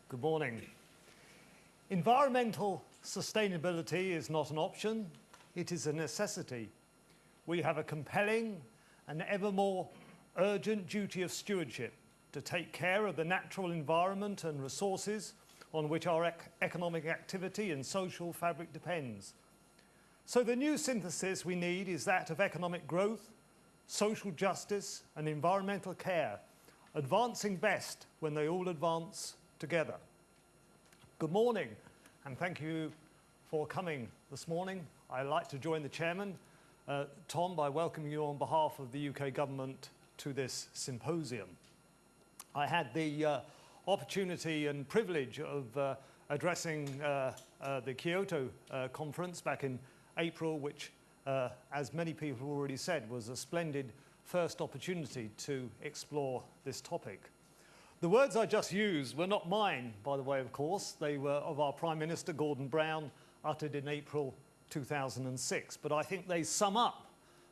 Good morning. Environmental sustainability is not an option, it is a necessity. We have a compelling and ever more urgent duty of stewardship to take care of the natural environment and resources on which our economic activity and social fabric depends. So the new synthesis we need is that of economic growth, social justice and environmental care, advancing best when they all advance together. Good morning, and thank you for coming this morning. I'd like to join the chairman, Tom, by welcoming you on behalf of the UK government to this symposium. I had the opportunity and privilege of addressing the Kyoto conference back in April, which, as many people have already said, was a splendid first opportunity to explore this topic. The words I just used were not mine, by the way, of course. They were of our Prime Minister, Gordon Brown, uttered in April 2006. But I think they sum up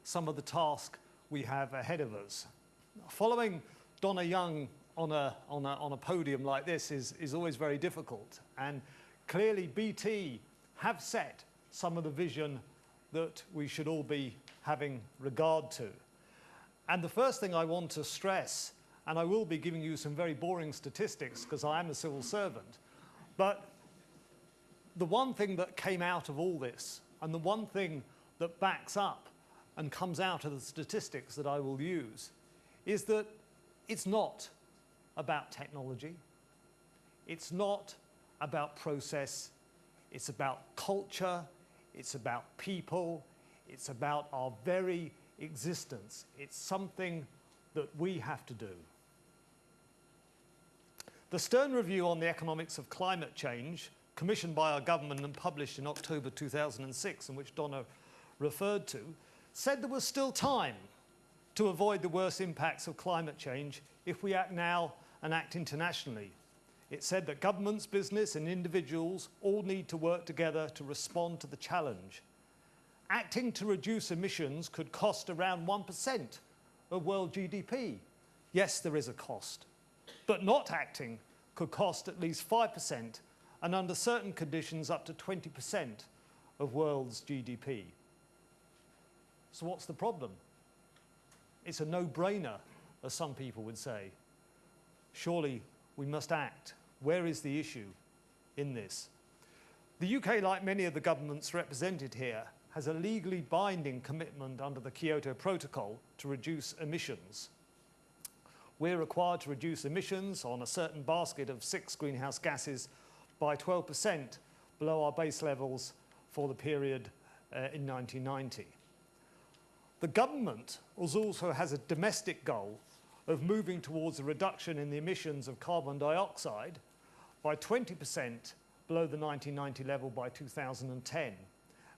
some of the task we have ahead of us. Following Donna Young on a podium like this is always very difficult. And clearly BT have set some of the vision that we should all be having regard to. And the first thing I want to stress, and I will be giving you some very boring statistics because I am a civil servant, but the one thing that came out of all this, and the one thing that backs up and comes out of the statistics that I will use, is that it's not about technology, it's not about process, it's about culture, it's about people, it's about our very existence. It's something that we have to do. The Stern Review on the Economics of Climate Change, commissioned by our government and published in October 2006, and which Donna referred to, said there was still time to avoid the worst impacts of climate change if we act now and act internationally. It said that governments, business and individuals all need to work together to respond to the challenge. Acting to reduce emissions could cost around 1% of world GDP. Yes, there is a cost. But not acting could cost at least 5% and under certain conditions up to 20% of world's GDP. So what's the problem? It's a no-brainer, as some people would say. Surely we must act. Where is the issue in this? The UK, like many of the governments represented here, has a legally binding commitment under the Kyoto Protocol to reduce emissions. We're required to reduce emissions on a certain basket of 6 greenhouse gases by 12% below our base levels for the period in 1990. The government also has a domestic goal of moving towards a reduction in the emissions of carbon dioxide by 20% below the 1990 level by 2010.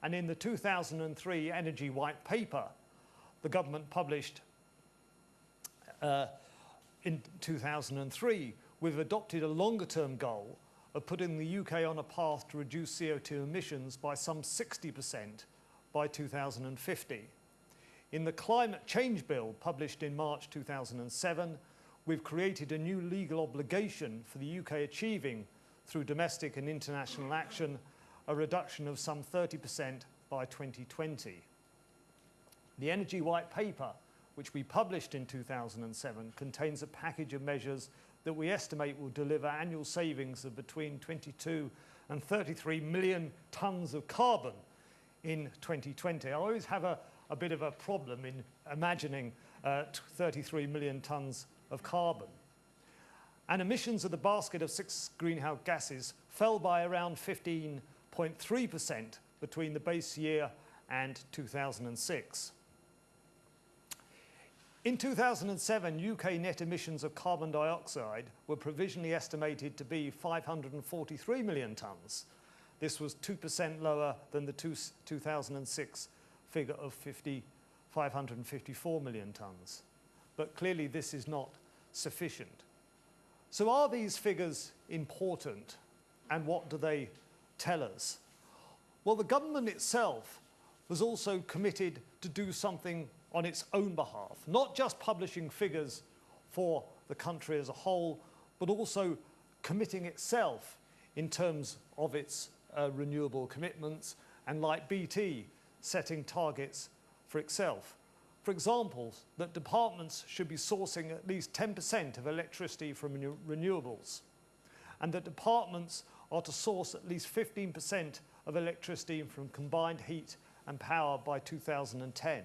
And in the 2003 Energy White Paper, the government published in 2003, we've adopted a longer-term goal of putting the UK on a path to reduce CO2 emissions by some 60% by 2050. In the Climate Change Bill published in March 2007, we've created a new legal obligation for the UK achieving, through domestic and international action, a reduction of some 30% by 2020. The Energy White Paper, which we published in 2007, contains a package of measures that we estimate will deliver annual savings of between 22 and 33 million tonnes of carbon in 2020. I always have a bit of a problem in imagining 33 million tonnes of carbon. And emissions of the basket of 6 greenhouse gases fell by around 15.3% between the base year and 2006. In 2007, UK net emissions of carbon dioxide were provisionally estimated to be 543 million tonnes. This was 2% lower than the 2006 figure of 554 million tonnes. But clearly this is not sufficient. So are these figures important, and what do they tell us? Well, the government itself was also committed to do something on its own behalf, not just publishing figures for the country as a whole, but also committing itself in terms of its renewable commitments, and like BT, setting targets for itself. For example, that departments should be sourcing at least 10% of electricity from renewables, and that departments are to source at least 15% of electricity from combined heat and power by 2010.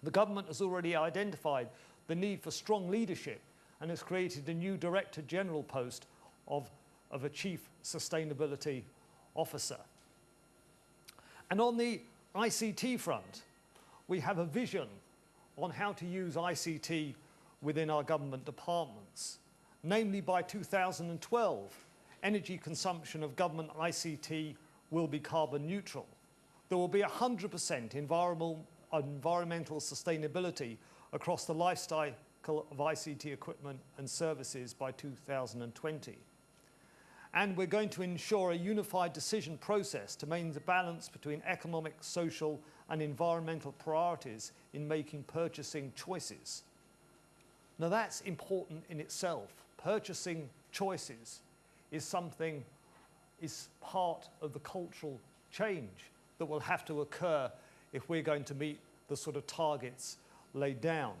The government has already identified the need for strong leadership and has created a new Director General post of a Chief Sustainability Officer. And on the ICT front, we have a vision on how to use ICT within our government departments. Namely, by 2012, energy consumption of government ICT will be carbon neutral. There will be 100% environmental sustainability across the life cycle of ICT equipment and services by 2020. And we're going to ensure a unified decision process to maintain the balance between economic, social, and environmental priorities in making purchasing choices. Now that's important in itself. Purchasing choices is part of the cultural change that will have to occur if we're going to meet the sort of targets laid down.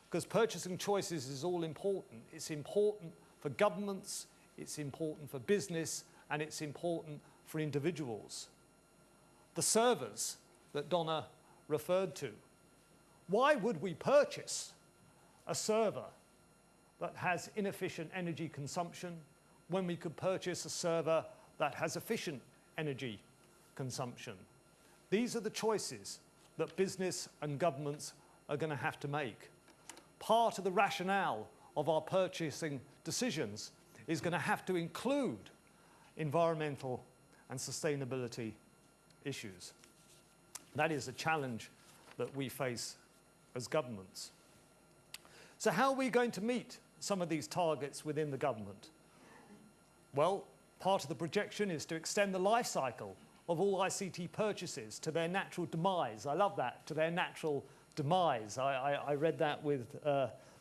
Because purchasing choices is all important. It's important for governments, it's important for business, and it's important for individuals. The servers that Donna referred to. Why would we purchase a server that has inefficient energy consumption when we could purchase a server that has efficient energy consumption? These are the choices that business and governments are going to have to make. Part of the rationale of our purchasing decisions is going to have to include environmental and sustainability issues. That is a challenge that we face as governments. So how are we going to meet some of these targets within the government? Well, part of the projection is to extend the life cycle of all ICT purchases to their natural demise. I love that, to their natural demise. I read that with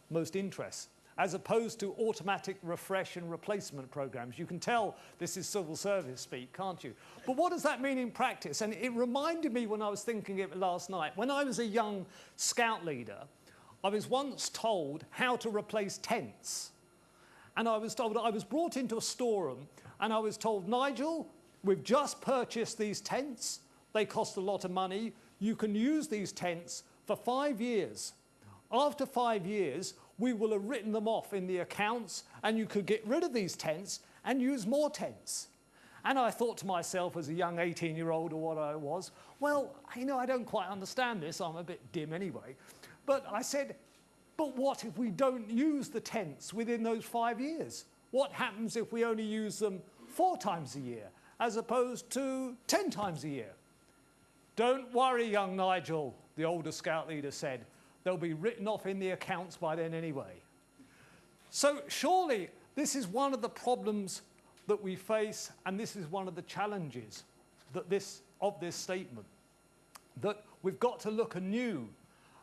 most interest, as opposed to automatic refresh and replacement programs. You can tell this is civil service speak, can't you? But what does that mean in practice? And it reminded me when I was thinking of it last night. When I was a young scout leader, I was once told how to replace tents. And I was brought into a storeroom and I was told, Nigel, we've just purchased these tents. They cost a lot of money. You can use these tents for 5 years. After 5 years, we will have written them off in the accounts and you could get rid of these tents and use more tents. And I thought to myself as a young 18-year-old or what I was, well, you know, I don't quite understand this. I'm a bit dim anyway. But I said, but what if we don't use the tents within those 5 years? What happens if we only use them 4 times a year as opposed to 10 times a year? Don't worry, young Nigel, the older scout leader said. They'll be written off in the accounts by then anyway. So surely this is one of the problems that we face, and this is one of the challenges of this statement, that we've got to look anew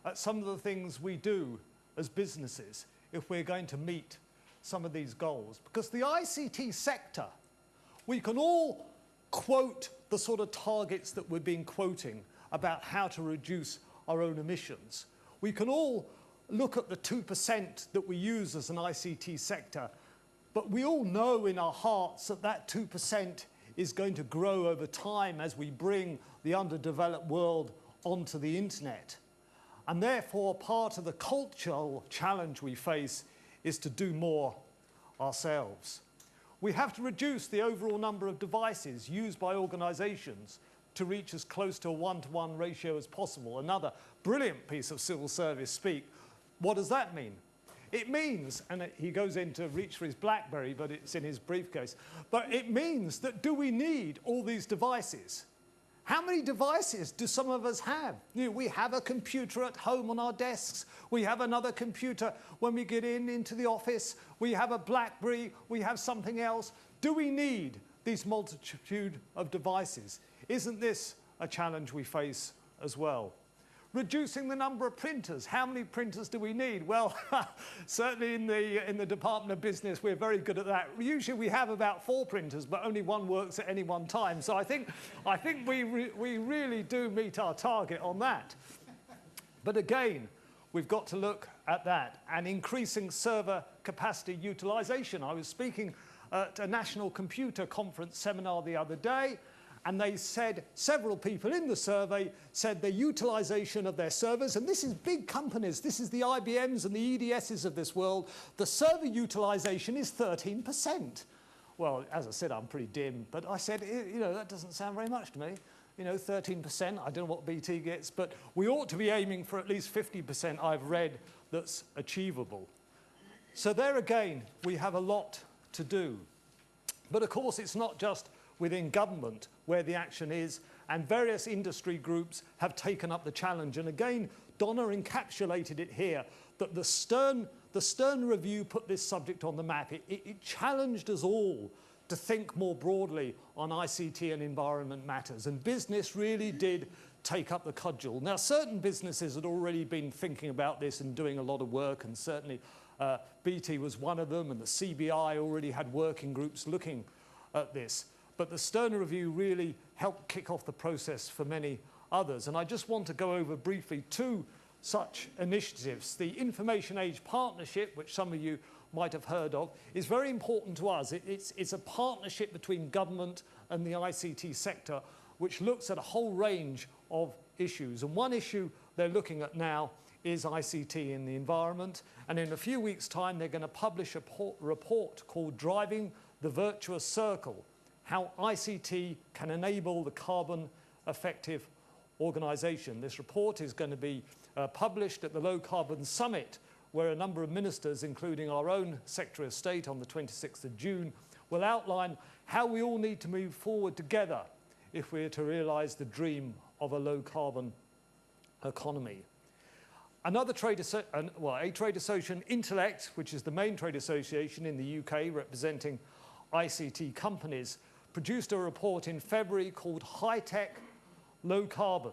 at some of the things we do as businesses if we're going to meet some of these goals. Because the ICT sector, we can all quote the sort of targets that we've been quoting about how to reduce our own emissions. We can all look at the 2% that we use as an ICT sector, but we all know in our hearts that that 2% is going to grow over time as we bring the underdeveloped world onto the internet. And therefore, part of the cultural challenge we face is to do more ourselves. We have to reduce the overall number of devices used by organisations to reach as close to a 1-to-1 ratio as possible. Another brilliant piece of civil service speak. What does that mean? It means, and he goes in to reach for his BlackBerry, but it's in his briefcase, but it means that do we need all these devices? How many devices do some of us have? You know, we have a computer at home on our desks. We have another computer when we get into the office. We have a BlackBerry. We have something else. Do we need these multitude of devices? Isn't this a challenge we face as well? Reducing the number of printers. How many printers do we need? Well, certainly in the Department of Business, we're very good at that. Usually we have about 4 printers, but only one works at any one time. So I think we really do meet our target on that. But again, we've got to look at that and increasing server capacity utilization. I was speaking at a National Computer Conference seminar the other day, and they said, several people in the survey said the utilization of their servers, and this is big companies, this is the IBMs and the EDSs of this world, the server utilization is 13%. Well, as I said, I'm pretty dim, but I said, you know, that doesn't sound very much to me. You know, 13%, I don't know what BT gets, but we ought to be aiming for at least 50%, I've read, that's achievable. So there again, we have a lot to do. But of course, it's not just within government where the action is, and various industry groups have taken up the challenge. And again, Donna encapsulated it here, that the Stern Review put this subject on the map. It challenged us all to think more broadly on ICT and environment matters, and business really did take up the cudgel. Now, certain businesses had already been thinking about this and doing a lot of work, and certainly BT was one of them, and the CBI already had working groups looking at this. But the Stern Review really helped kick off the process for many others. And I just want to go over briefly 2 such initiatives. The Information Age Partnership, which some of you might have heard of, is very important to us. It's a partnership between government and the ICT sector, which looks at a whole range of issues. And one issue they're looking at now is ICT in the environment. And in a few weeks' time, they're going to publish a report called Driving the Virtuous Circle, how ICT can enable the carbon-effective organisation. This report is going to be published at the Low Carbon Summit, where a number of ministers, including our own Secretary of State on the 26th of June, will outline how we all need to move forward together if we're to realise the dream of a low-carbon economy. Another trade association, Intellect, which is the main trade association in the UK representing ICT companies, produced a report in February called HighTech LowCarbon.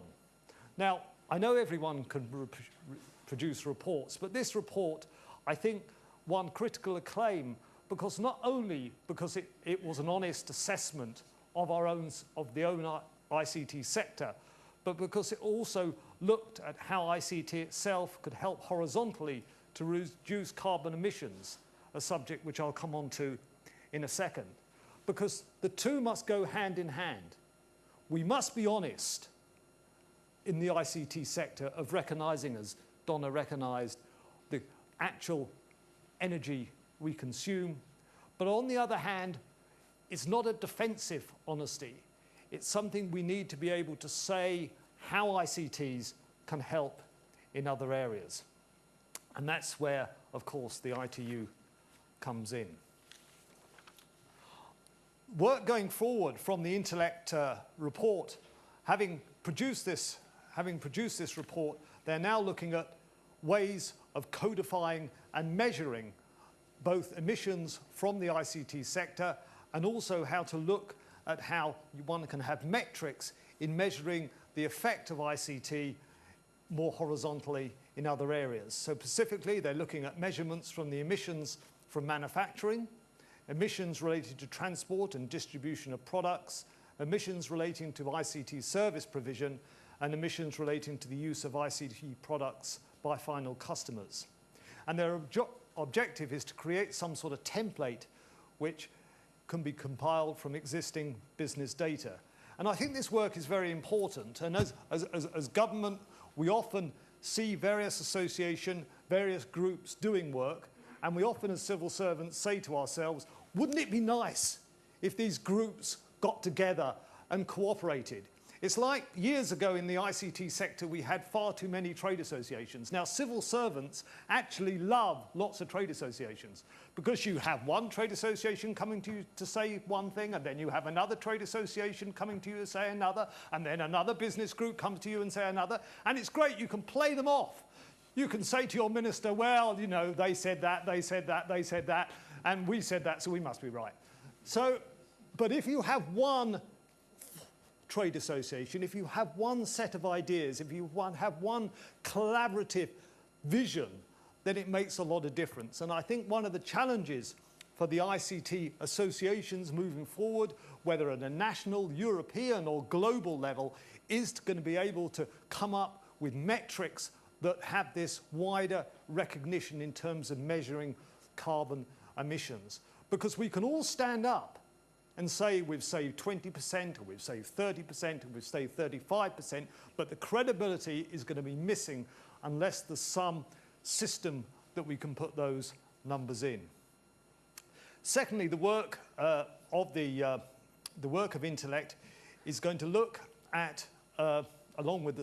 Now, I know everyone can produce reports, but this report, I think, won critical acclaim because not only because it was an honest assessment of the own ICT sector, but because it also looked at how ICT itself could help horizontally to reduce carbon emissions, a subject which I'll come on to in a second. Because the two must go hand in hand. We must be honest in the ICT sector of recognising, as Donna recognised, the actual energy we consume. But on the other hand, it's not a defensive honesty. It's something we need to be able to say how ICTs can help in other areas. And that's where, of course, the ITU comes in. Work going forward from the Intellect report, having produced this report, they're now looking at ways of codifying and measuring both emissions from the ICT sector and also how to look at how one can have metrics in measuring the effect of ICT more horizontally in other areas. So specifically, they're looking at measurements from the emissions from manufacturing, emissions related to transport and distribution of products, emissions relating to ICT service provision, and emissions relating to the use of ICT products by final customers. And their objective is to create some sort of template which can be compiled from existing business data. And I think this work is very important. And as government, we often see various associations, various groups doing work, and we often as civil servants say to ourselves, wouldn't it be nice if these groups got together and cooperated? It's like years ago in the ICT sector, we had far too many trade associations. Now, civil servants actually love lots of trade associations because you have one trade association coming to you to say one thing, and then you have another trade association coming to you to say another, and then another business group comes to you and say another. And it's great, you can play them off. You can say to your minister, well, you know, they said that, they said that, they said that, and we said that, so we must be right. So, but if you have one trade association, if you have one set of ideas, if you have one collaborative vision, then it makes a lot of difference. And I think one of the challenges for the ICT associations moving forward, whether at a national, European or global level, is going to be able to come up with metrics that have this wider recognition in terms of measuring carbon emissions. Because we can all stand up and say we've saved 20% or we've saved 30% or we've saved 35%, but the credibility is going to be missing unless there's some system that we can put those numbers in. Secondly, the work of Intellect is going to look at, along with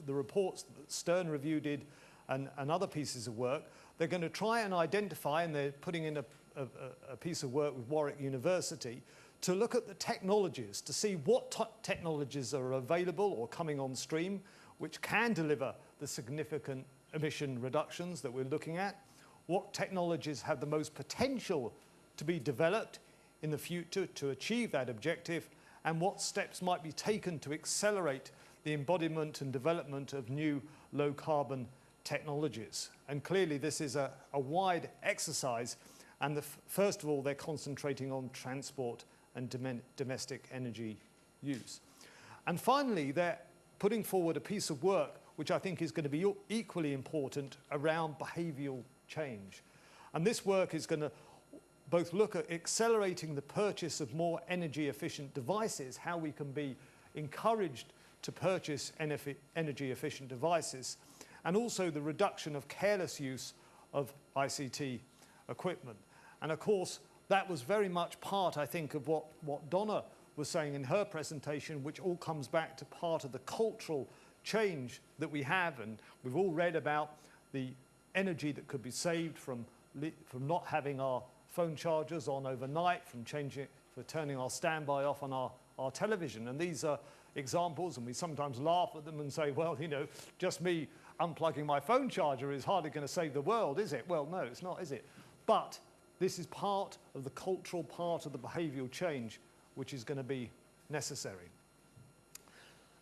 the reports that Stern Review did and other pieces of work, they're going to try and identify, and they're putting in a piece of work with Warwick University, to look at the technologies, to see what technologies are available or coming on stream, which can deliver the significant emission reductions that we're looking at, what technologies have the most potential to be developed in the future to achieve that objective, and what steps might be taken to accelerate the embodiment and development of new low-carbon technologies. And clearly this is a wide exercise, and first of all they're concentrating on transport and domestic energy use. And finally, they're putting forward a piece of work which I think is going to be equally important around behavioural change. And this work is going to both look at accelerating the purchase of more energy efficient devices, how we can be encouraged to purchase energy efficient devices, and also the reduction of careless use of ICT equipment. And of course, that was very much part, I think, of what Donna was saying in her presentation, which all comes back to part of the cultural change that we have. And we've all read about the energy that could be saved from not having our phone chargers on overnight, from turning our standby off on our television. And these are examples, and we sometimes laugh at them and say, well, you know, just me unplugging my phone charger is hardly going to save the world, is it? Well, no, it's not, is it? But this is part of the cultural, part of the behavioural change which is going to be necessary.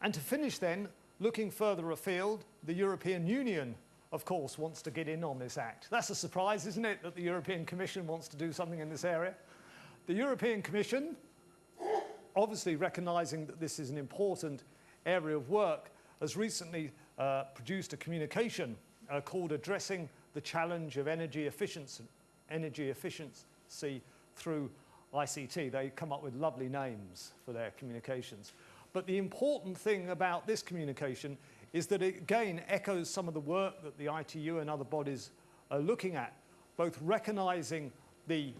And to finish then, looking further afield, the European Union, of course, wants to get in on this act. That's a surprise, isn't it, that the European Commission wants to do something in this area? The European Commission, obviously recognising that this is an important area of work, has recently produced a communication called Addressing the Challenge of Energy Efficiency through ICT. They come up with lovely names for their communications. But the important thing about this communication is that it again echoes some of the work that the ITU and other bodies are looking at, both recognising the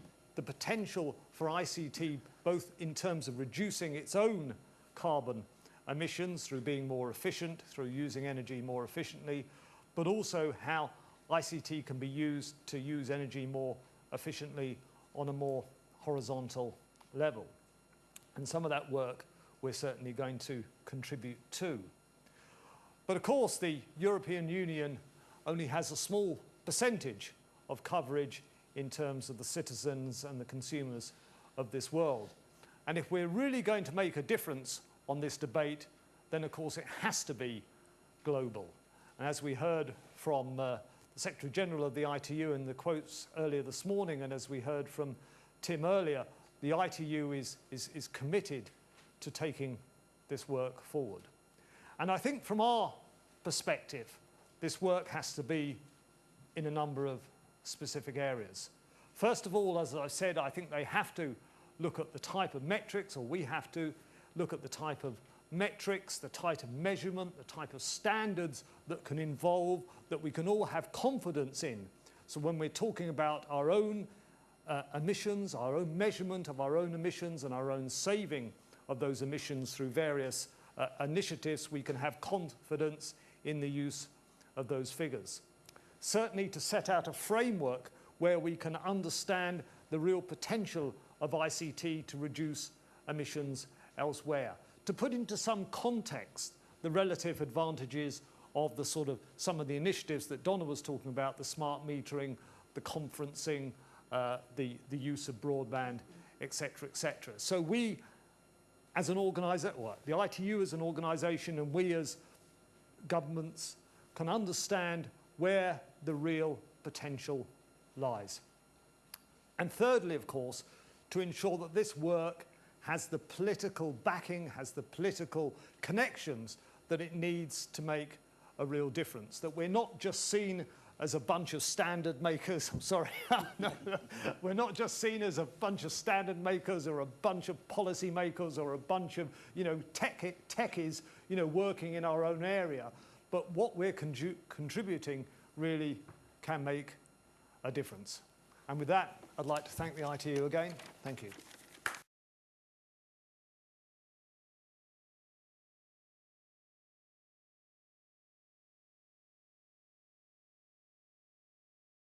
potential for ICT, both in terms of reducing its own carbon emissions through being more efficient, through using energy more efficiently, but also how ICT can be used to use energy more efficiently on a more horizontal level. And some of that work we're certainly going to contribute to. But of course, the European Union only has a small percentage of coverage in terms of the citizens and the consumers of this world. And if we're really going to make a difference on this debate, then of course it has to be global. And as we heard from the Secretary General of the ITU in the quotes earlier this morning, and as we heard from Tim earlier, the ITU is committed to taking this work forward. And I think from our perspective, this work has to be in a number of specific areas. First of all, as I said, I think they have to look at the type of metrics, or we have to look at the type of metrics, the type of measurement, the type of standards that can involve, that we can all have confidence in. So when we're talking about our own emissions, our own measurement of our own emissions and our own saving of those emissions through various initiatives, we can have confidence in the use of those figures. Certainly to set out a framework where we can understand the real potential of ICT to reduce emissions elsewhere. To put into some context the relative advantages of the some of the initiatives that Donna was talking about, the smart metering, the conferencing, the use of broadband, etc., etc. So we as an organizer, or the ITU as an organisation, and we as governments can understand where the real potential lies. And thirdly, of course, to ensure that this work has the political backing, has the political connections that it needs to make a real difference. That we're not just seen as a bunch of standard makers, I'm sorry, no, we're not just seen as a bunch of standard makers or a bunch of policy makers or a bunch of, techies, working in our own area, but what we're contributing really can make a difference. And with that, I'd like to thank the ITU again. Thank you.